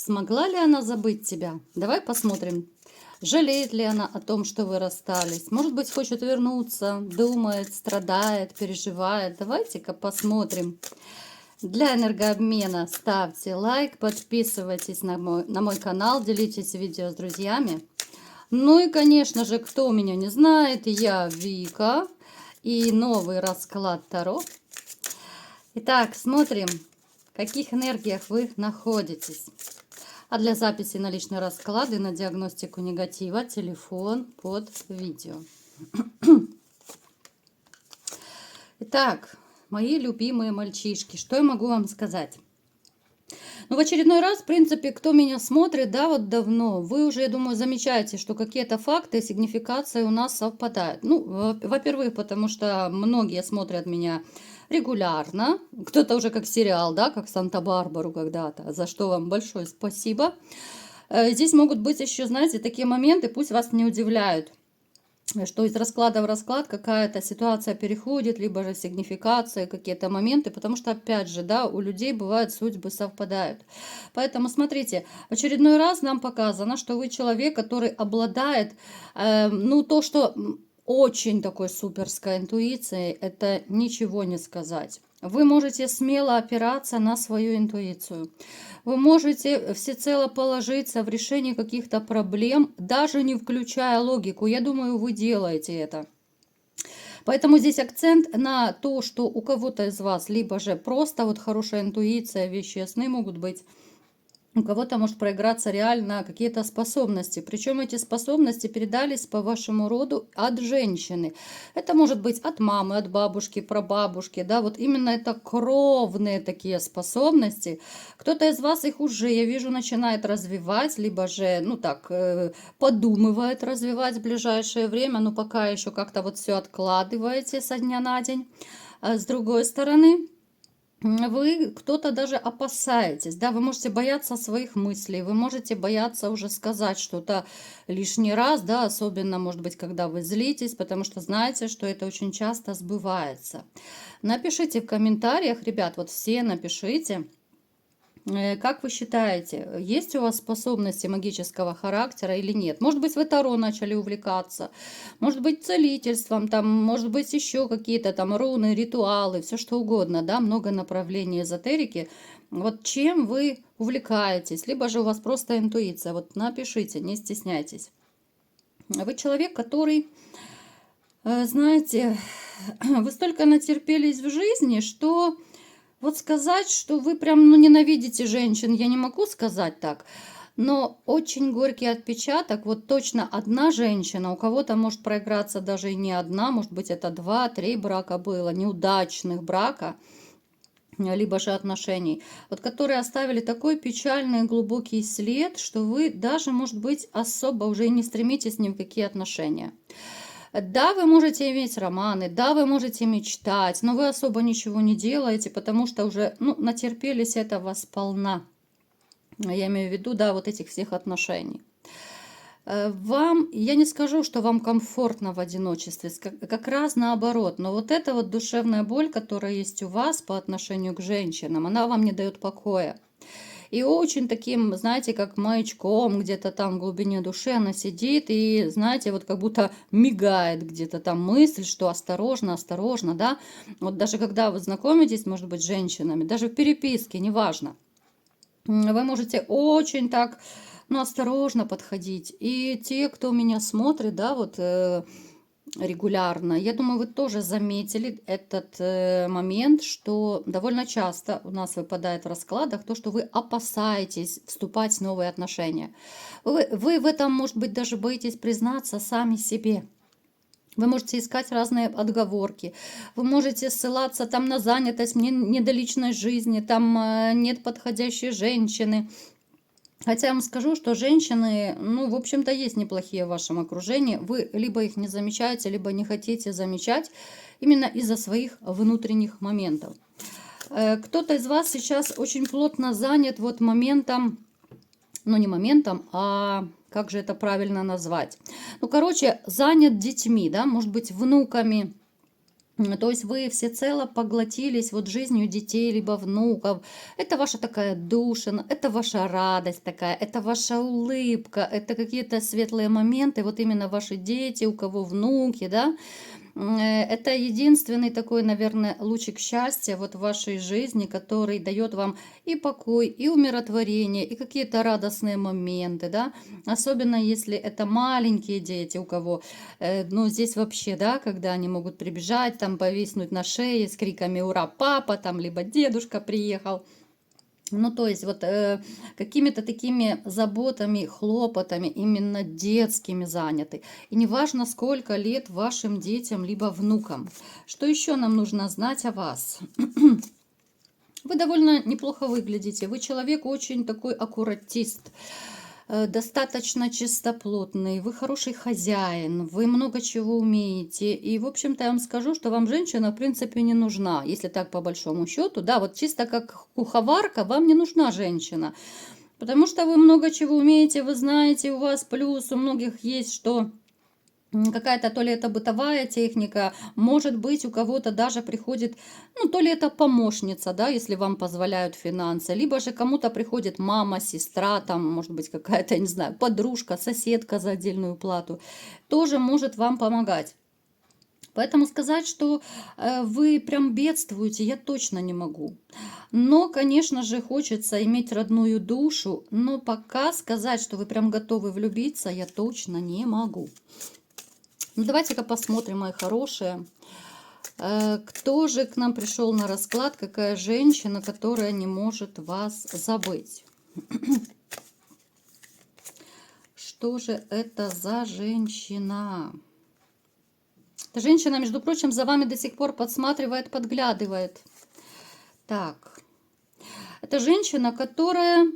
Смогла ли она забыть тебя? Давай посмотрим. Жалеет ли она о том, что вы расстались? Может быть, хочет вернуться, думает, страдает, переживает. Давайте-ка посмотрим. Для энергообмена ставьте лайк, подписывайтесь на мой канал, делитесь видео с друзьями. Ну и, конечно же, кто меня не знает, я Вика. И новый расклад Таро. Итак, смотрим, в каких энергиях вы находитесь. А для записи на личные расклады, на диагностику негатива, телефон под видео. Итак, мои любимые мальчишки, что я могу вам сказать? Ну, в очередной раз, в принципе, кто меня смотрит, да, вот давно, вы уже, я думаю, замечаете, что какие-то факты, сигнификации у нас совпадают. Ну, во-первых, потому что многие смотрят меня регулярно, кто-то уже как сериал, да, как Санта-Барбару когда-то, за что вам большое спасибо. Здесь могут быть еще, знаете, такие моменты, пусть вас не удивляют, что из расклада в расклад какая-то ситуация переходит, либо же сигнификация, какие-то моменты, потому что, опять же, да, у людей бывают судьбы совпадают. Поэтому, смотрите, в очередной раз нам показано, что вы человек, который обладает, ну, то, что очень такой суперской интуицией, это ничего не сказать. Вы можете смело опираться на свою интуицию. Вы можете всецело положиться в решение каких-то проблем, даже не включая логику. Я думаю, вы делаете это. Поэтому здесь акцент на то, что у кого-то из вас либо же просто вот хорошая интуиция, вещи сны могут быть, у кого-то может проиграться реально какие-то способности. Причем эти способности передались по вашему роду от женщины. Это может быть от мамы, от бабушки, прабабушки. Да, вот именно это кровные такие способности. Кто-то из вас их уже, я вижу, начинает развивать, либо же, ну так, подумывает развивать в ближайшее время, но пока еще как-то вот все откладываете со дня на день. А с другой стороны, вы кто-то даже опасаетесь, да, вы можете бояться своих мыслей, вы можете бояться уже сказать что-то лишний раз, да, особенно, может быть, когда вы злитесь, потому что знаете, что это очень часто сбывается. Напишите в комментариях, ребят, вот все напишите. Как вы считаете, есть у вас способности магического характера или нет? Может быть, вы Таро начали увлекаться, может быть, целительством, там, может быть, еще какие-то там руны, ритуалы, все что угодно, да, много направлений эзотерики. Вот чем вы увлекаетесь, либо же у вас просто интуиция, вот напишите, не стесняйтесь. Вы человек, который, знаете, вы столько натерпелись в жизни, что... Вот сказать, что вы прям, ну, ненавидите женщин, я не могу сказать так. Но очень горький отпечаток, вот точно одна женщина, у кого-то может проиграться даже и не одна, может быть, это 2-3 брака было, неудачных брака, либо же отношений, вот которые оставили такой печальный глубокий след, что вы даже, может быть, особо уже и не стремитесь ни в какие отношения. Да, вы можете иметь романы, да, вы можете мечтать, но вы особо ничего не делаете, потому что уже, ну, натерпелись этого сполна. Я имею в виду, да, вот этих всех отношений. Вам, я не скажу, что вам комфортно в одиночестве, как раз наоборот, но вот эта вот душевная боль, которая есть у вас по отношению к женщинам, она вам не дает покоя. И очень таким, знаете, как маячком где-то там в глубине души она сидит и, знаете, вот как будто мигает где-то там мысль, что осторожно, осторожно, да. Вот даже когда вы знакомитесь, может быть, с женщинами, даже в переписке, неважно, вы можете очень так, ну, осторожно подходить. И те, кто меня смотрит, да, вот регулярно. Я думаю, вы тоже заметили этот момент, что довольно часто у нас выпадает в раскладах то, что вы опасаетесь вступать в новые отношения. Вы в этом, может быть, даже боитесь признаться сами себе. Вы можете искать разные отговорки, вы можете ссылаться там на занятость, не до личной жизни, там нет подходящей женщины. Хотя я вам скажу, что женщины, ну, в общем-то, есть неплохие в вашем окружении. Вы либо их не замечаете, либо не хотите замечать именно из-за своих внутренних моментов. Кто-то из вас сейчас очень плотно занят вот моментом, ну, не моментом, а как же это правильно назвать? Ну, короче, занят детьми, да, может быть, внуками, То есть вы всецело поглотились вот жизнью детей, либо внуков. Это ваша такая душа, это ваша радость такая, это ваша улыбка, это какие-то светлые моменты, вот именно ваши дети, у кого внуки, да. Это единственный такой, наверное, лучик счастья вот в вашей жизни, который дает вам и покой, и умиротворение, и какие-то радостные моменты, да. Особенно если это маленькие дети, у кого, ну, здесь вообще, да, когда они могут прибежать, там, повиснуть на шее с криками «Ура, папа!», там, либо «Дедушка приехал!». Ну, то есть вот какими-то такими заботами, хлопотами, именно детскими заняты. И неважно, сколько лет вашим детям, либо внукам. Что еще нам нужно знать о вас? Вы довольно неплохо выглядите. Вы человек очень такой аккуратист, достаточно чистоплотный, вы хороший хозяин, вы много чего умеете. И, в общем-то, я вам скажу, что вам женщина, в принципе, не нужна, если так по большому счету. Да, вот чисто как куховарка вам не нужна женщина, потому что вы много чего умеете, вы знаете, у вас плюс, у многих есть, что какая-то то ли это бытовая техника, может быть, у кого-то даже приходит, ну, то ли это помощница, да, если вам позволяют финансы, либо же кому-то приходит мама, сестра, там, может быть, какая-то, не знаю, подружка, соседка за отдельную плату, тоже может вам помогать. Поэтому сказать, что вы прям бедствуете, я точно не могу. Но, конечно же, хочется иметь родную душу, но пока сказать, что вы прям готовы влюбиться, я точно не могу. Ну, давайте-ка посмотрим, мои хорошие, кто же к нам пришел на расклад, какая женщина, которая не может вас забыть. Что же это за женщина? Эта женщина, между прочим, за вами до сих пор подсматривает, подглядывает. Так, это женщина, которая...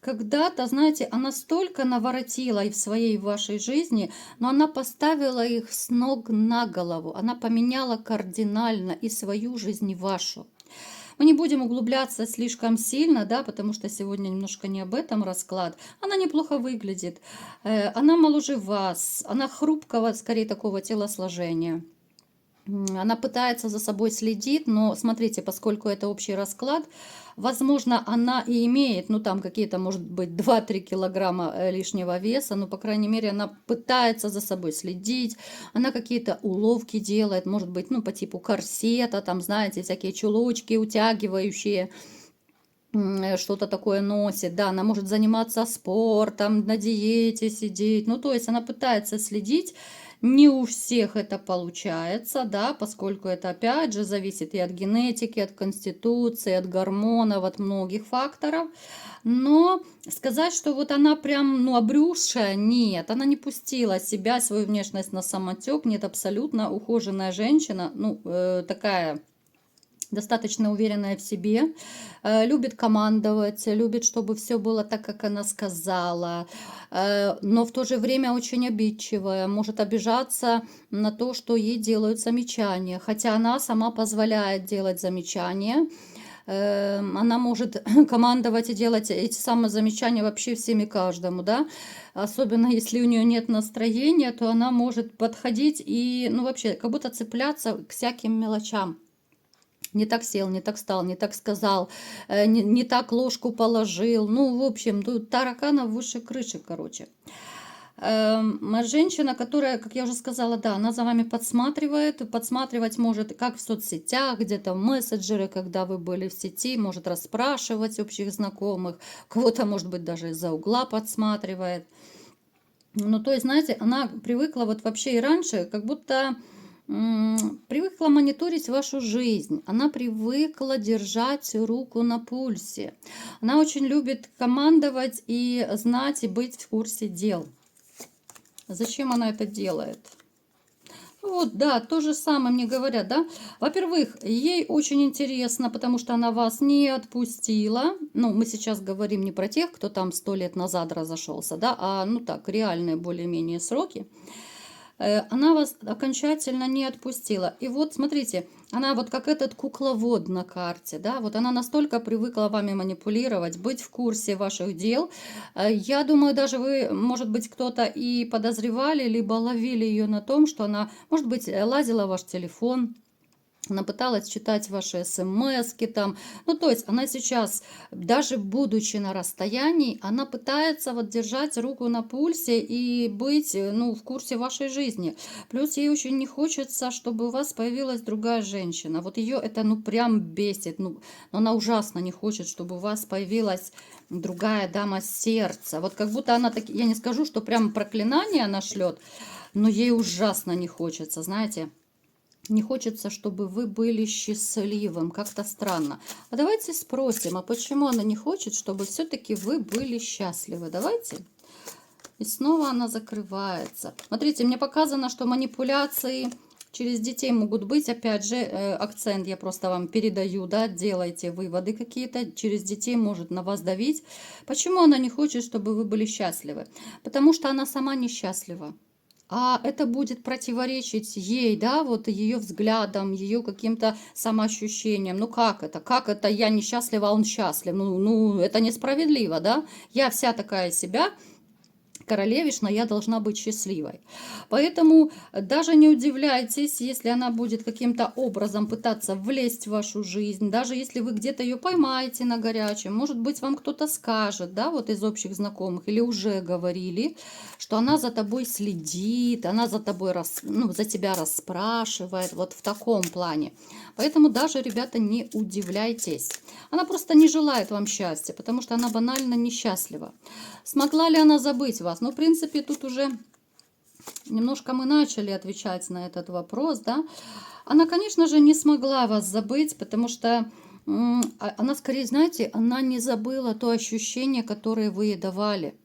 Когда-то, знаете, она столько наворотила и в своей, в вашей жизни, но она поставила их с ног на голову. Она поменяла кардинально и свою жизнь, и вашу. Мы не будем углубляться слишком сильно, да, потому что сегодня немножко не об этом расклад. Она неплохо выглядит, она моложе вас, она хрупкого, скорее, такого телосложения. Она пытается за собой следить, но смотрите, поскольку это общий расклад, возможно, она и имеет, ну там какие-то, может быть, 2-3 килограмма лишнего веса, но, по крайней мере, она пытается за собой следить, она какие-то уловки делает, может быть, ну по типу корсета, там, знаете, всякие чулочки утягивающие, что-то такое носит, да, она может заниматься спортом, на диете сидеть, ну то есть она пытается следить. Не у всех это получается, да, поскольку это опять же зависит и от генетики, от конституции, от гормонов, от многих факторов. Но сказать, что вот она прям, ну, обрюзшая, нет, она не пустила себя, свою внешность на самотек, нет, абсолютно ухоженная женщина, ну, такая... достаточно уверенная в себе, любит командовать, любит, чтобы все было так, как она сказала, но в то же время очень обидчивая, может обижаться на то, что ей делают замечания, хотя она сама позволяет делать замечания. Она может командовать и делать эти самые замечания вообще всем и каждому, да, особенно если у нее нет настроения, то она может подходить и, ну, вообще, как будто цепляться к всяким мелочам. Не так сел, не так встал, не так сказал, не так ложку положил. Ну, в общем, тут тараканов выше крыши, короче. Женщина, которая, как я уже сказала, да, она за вами подсматривает. Подсматривать может как в соцсетях, где-то в мессенджеры, когда вы были в сети, может расспрашивать общих знакомых. Кого-то, может быть, даже из-за угла подсматривает. Ну, то есть, знаете, она привыкла вот вообще и раньше, как будто... привыкла мониторить вашу жизнь, она привыкла держать руку на пульсе, она очень любит командовать и знать, и быть в курсе дел. Зачем она это делает? Вот, да, то же самое мне говорят, да. Во-первых, ей очень интересно, потому что она вас не отпустила. Ну, мы сейчас говорим не про тех, кто там 100 лет назад разошелся, да, а, ну так, реальные более-менее сроки. Она вас окончательно не отпустила. И вот, смотрите, она вот как этот кукловод на карте, да, вот она настолько привыкла вами манипулировать, быть в курсе ваших дел. Я думаю, даже вы, может быть, кто-то и подозревали, либо ловили ее на том, что она, может быть, лазила в ваш телефон, Она пыталась читать ваши смски там. Ну, то есть она сейчас, даже будучи на расстоянии, она пытается вот держать руку на пульсе и быть, ну, в курсе вашей жизни. Плюс ей очень не хочется, чтобы у вас появилась другая женщина. Вот ее это, ну, прям бесит. Ну, она ужасно не хочет, чтобы у вас появилась другая дама сердца. Вот как будто она, так, я не скажу, что прям проклинание она шлет, но ей ужасно не хочется, знаете. Не хочется, чтобы вы были счастливым. Как-то странно. А давайте спросим, а почему она не хочет, чтобы все-таки вы были счастливы? Давайте. И снова она закрывается. Смотрите, мне показано, что манипуляции через детей могут быть. Опять же, акцент я просто вам передаю, да, делайте выводы какие-то. Через детей может на вас давить. Почему она не хочет, чтобы вы были счастливы? Потому что она сама несчастлива. А это будет противоречить ей, да, вот ее взглядам, ее каким-то самоощущениям. Ну как это? Как это я несчастлива, а он счастлив? Ну, это несправедливо, да? Я вся такая себя, королевишна, я должна быть счастливой. Поэтому даже не удивляйтесь, если она будет каким-то образом пытаться влезть в вашу жизнь, даже если вы где-то ее поймаете на горячем, может быть, вам кто-то скажет, да, вот из общих знакомых, или уже говорили, что она за тобой следит, она за тобой, ну, за тебя расспрашивает, вот в таком плане. Поэтому даже, ребята, не удивляйтесь. Она просто не желает вам счастья, потому что она банально несчастлива. Смогла ли она забыть вас? Ну, в принципе, тут уже немножко мы начали отвечать на этот вопрос, да. Она, конечно же, не смогла вас забыть, потому что она, скорее, знаете, она не забыла то ощущение, которое вы ей давали.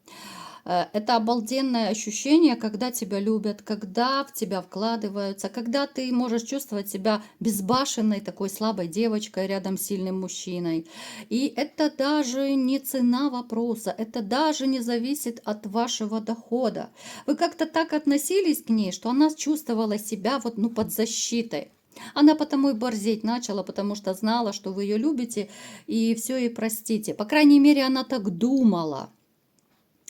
Это обалденное ощущение, когда тебя любят, когда в тебя вкладываются, когда ты можешь чувствовать себя безбашенной, такой слабой девочкой рядом с сильным мужчиной. И это даже не цена вопроса, это даже не зависит от вашего дохода. Вы как-то так относились к ней, что она чувствовала себя вот, ну, под защитой. Она потому и борзеть начала, потому что знала, что вы ее любите и все ей простите. По крайней мере, она так думала.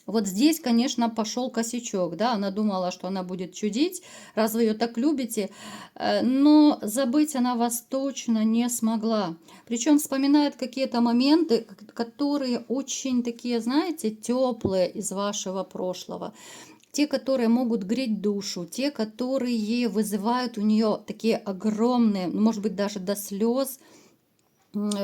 Вот здесь, конечно, пошел косячок, да, она думала, что она будет чудить, раз вы ее так любите, но забыть она вас точно не смогла. Причем вспоминает какие-то моменты, которые очень такие, знаете, теплые из вашего прошлого. Те, которые могут греть душу, те, которые вызывают у нее такие огромные, может быть, даже до слез,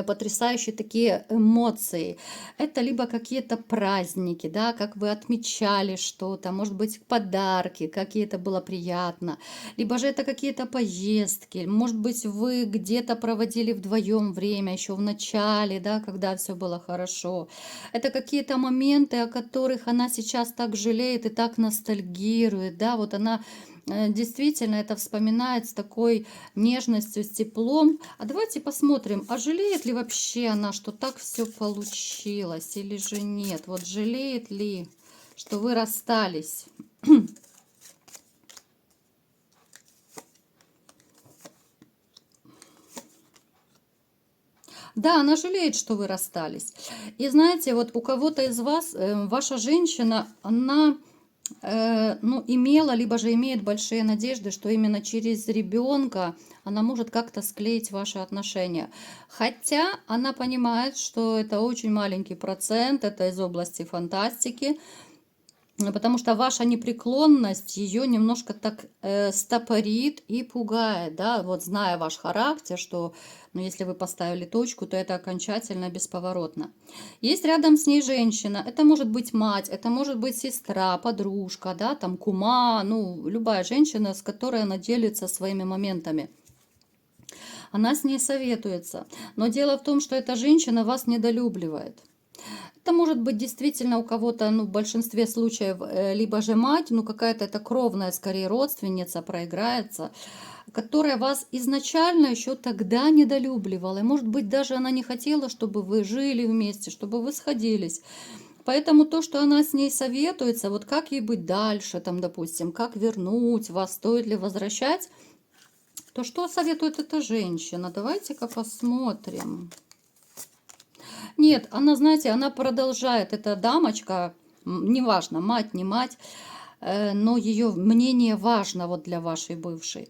потрясающие такие эмоции. Это либо какие-то праздники, да, как вы отмечали что-то, может быть, подарки, какие-то было приятно, либо же это какие-то поездки, может быть, вы где-то проводили вдвоем время еще в начале, да, когда все было хорошо. Это какие-то моменты, о которых она сейчас так жалеет и так ностальгирует, да, вот она действительно это вспоминает с такой нежностью, с теплом. А давайте посмотрим, а жалеет ли вообще она, что так все получилось, или же нет? Вот жалеет ли, что вы расстались? Да, она жалеет, что вы расстались. И знаете, вот у кого-то из вас, ваша женщина, она ну, имела, либо же имеет большие надежды, что именно через ребенка она может как-то склеить ваши отношения. Хотя она понимает, что это очень маленький процент, это из области фантастики, потому что ваша непреклонность ее немножко так стопорит и пугает, да, вот зная ваш характер, что, ну, если вы поставили точку, то это окончательно бесповоротно. Есть рядом с ней женщина, это может быть мать, это может быть сестра, подружка, да, там кума, ну, любая женщина, с которой она делится своими моментами. Она с ней советуется, но дело в том, что эта женщина вас недолюбливает. Это может быть действительно у кого-то, ну, в большинстве случаев, либо же мать, ну, какая-то это кровная, скорее, родственница проиграется, которая вас изначально еще тогда недолюбливала. И, может быть, даже она не хотела, чтобы вы жили вместе, чтобы вы сходились. Поэтому то, что она с ней советуется, вот как ей быть дальше, там, допустим, как вернуть вас, стоит ли возвращать, то что советует эта женщина? Давайте-ка посмотрим. Нет, она, знаете, она продолжает, эта дамочка, неважно, мать, не мать, но ее мнение важно вот для вашей бывшей.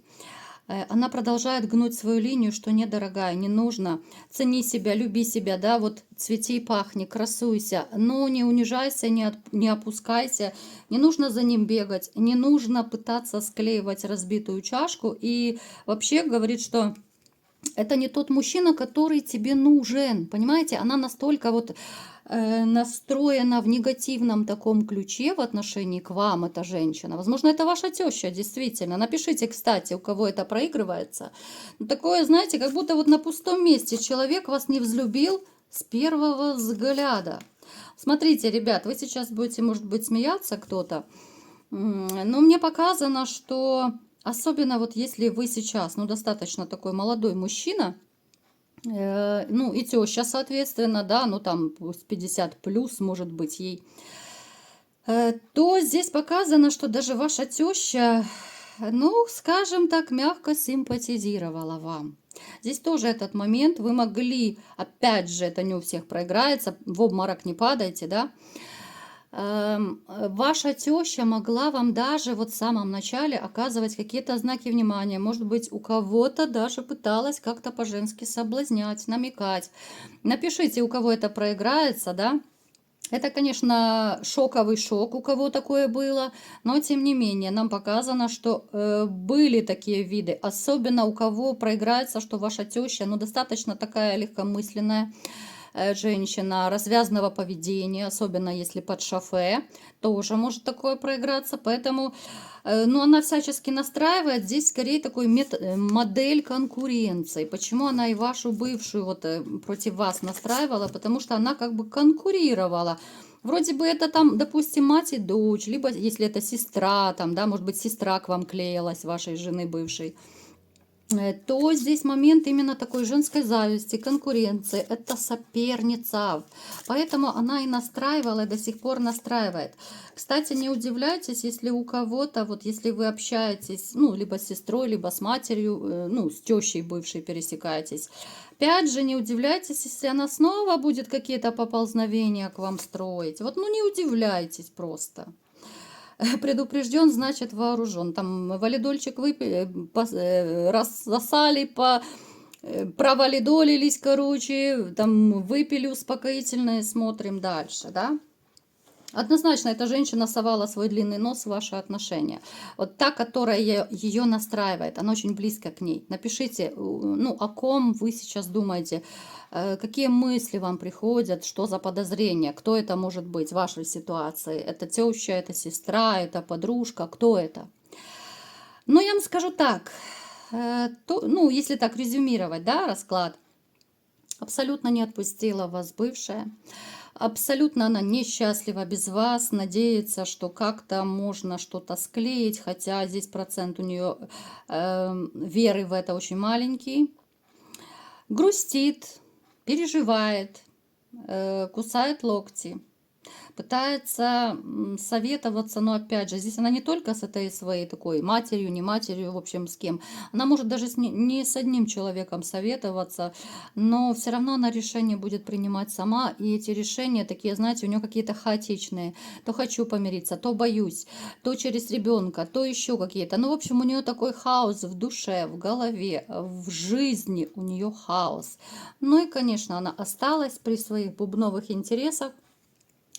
Она продолжает гнуть свою линию, что не, дорогая, не нужно. Цени себя, люби себя, да, вот цвети и пахни, красуйся, но не унижайся, не опускайся, не нужно за ним бегать, не нужно пытаться склеивать разбитую чашку. И вообще говорит, что это не тот мужчина, который тебе нужен. Понимаете, она настолько вот настроена в негативном таком ключе в отношении к вам, эта женщина. Возможно, это ваша теща, действительно. Напишите, кстати, у кого это проигрывается. Такое, знаете, как будто вот на пустом месте человек вас не взлюбил с первого взгляда. Смотрите, ребят, вы сейчас будете, может быть, смеяться кто-то, но мне показано, что особенно вот если вы сейчас, ну, достаточно такой молодой мужчина, ну, и теща, соответственно, да, ну, там, пусть 50 плюс, может быть, ей, то здесь показано, что даже ваша теща, ну, скажем так, мягко симпатизировала вам. Здесь тоже этот момент вы могли, опять же, это не у всех проиграется, в обморок не падайте, да, ваша теща могла вам даже вот в самом начале оказывать какие-то знаки внимания. Может быть, у кого-то даже пыталась как-то по-женски соблазнять, намекать. Напишите, у кого это проиграется, да. Это, конечно, шоковый шок, у кого такое было, но тем не менее нам показано, что были такие виды, особенно у кого проиграется, что ваша теща, ну, достаточно такая легкомысленная женщина, развязного поведения, особенно если под шофе, тоже может такое проиграться, поэтому, ну, она всячески настраивает, здесь скорее такой модель конкуренции. Почему она и вашу бывшую вот против вас настраивала? Потому что она как бы конкурировала. Вроде бы это там, допустим, мать и дочь, либо если это сестра, там, да, может быть, сестра к вам клеилась, вашей жены бывшей, то здесь момент именно такой женской зависти, конкуренции. Это соперница. Поэтому она и настраивала, и до сих пор настраивает. Кстати, не удивляйтесь, если у кого-то, вот если вы общаетесь, ну, либо с сестрой, либо с матерью, ну, с тещей бывшей пересекаетесь. Опять же, не удивляйтесь, если она снова будет какие-то поползновения к вам строить. Вот, ну, не удивляйтесь просто. Предупрежден, значит вооружен. Там валидольчик выпили, рассосали, провалидолились, короче, там выпили успокоительное, смотрим дальше, да. Однозначно, эта женщина совала свой длинный нос в ваши отношения. Вот та, которая ее настраивает, она очень близко к ней. Напишите, ну, о ком вы сейчас думаете, какие мысли вам приходят, что за подозрения, кто это может быть в вашей ситуации. Это теща, это сестра, это подружка, кто это? Но я вам скажу так, ну, если так резюмировать, да, расклад, абсолютно не отпустила вас бывшая. Абсолютно она несчастлива без вас, надеется, что как-то можно что-то склеить, хотя здесь процент у нее веры в это очень маленький. Грустит, переживает, кусает локти, пытается советоваться, но опять же, здесь она не только с этой своей такой матерью, не матерью, в общем, с кем. Она может даже не с одним человеком советоваться, но все равно она решение будет принимать сама, и эти решения такие, знаете, у нее какие-то хаотичные. То хочу помириться, то боюсь, то через ребенка, то еще какие-то. Ну, в общем, у нее такой хаос в душе, в голове, в жизни у нее хаос. Ну и, конечно, она осталась при своих бубновых интересах,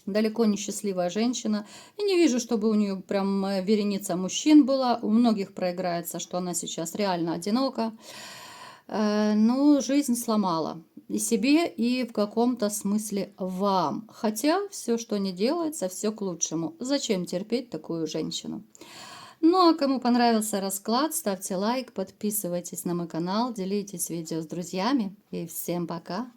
далеко не счастливая женщина. И не вижу, чтобы у нее прям вереница мужчин была. У многих проиграется, что она сейчас реально одинока. Но жизнь сломала и себе, и в каком-то смысле вам. Хотя все, что не делается, все к лучшему. Зачем терпеть такую женщину? Ну а кому понравился расклад, ставьте лайк, подписывайтесь на мой канал, делитесь видео с друзьями. И всем пока!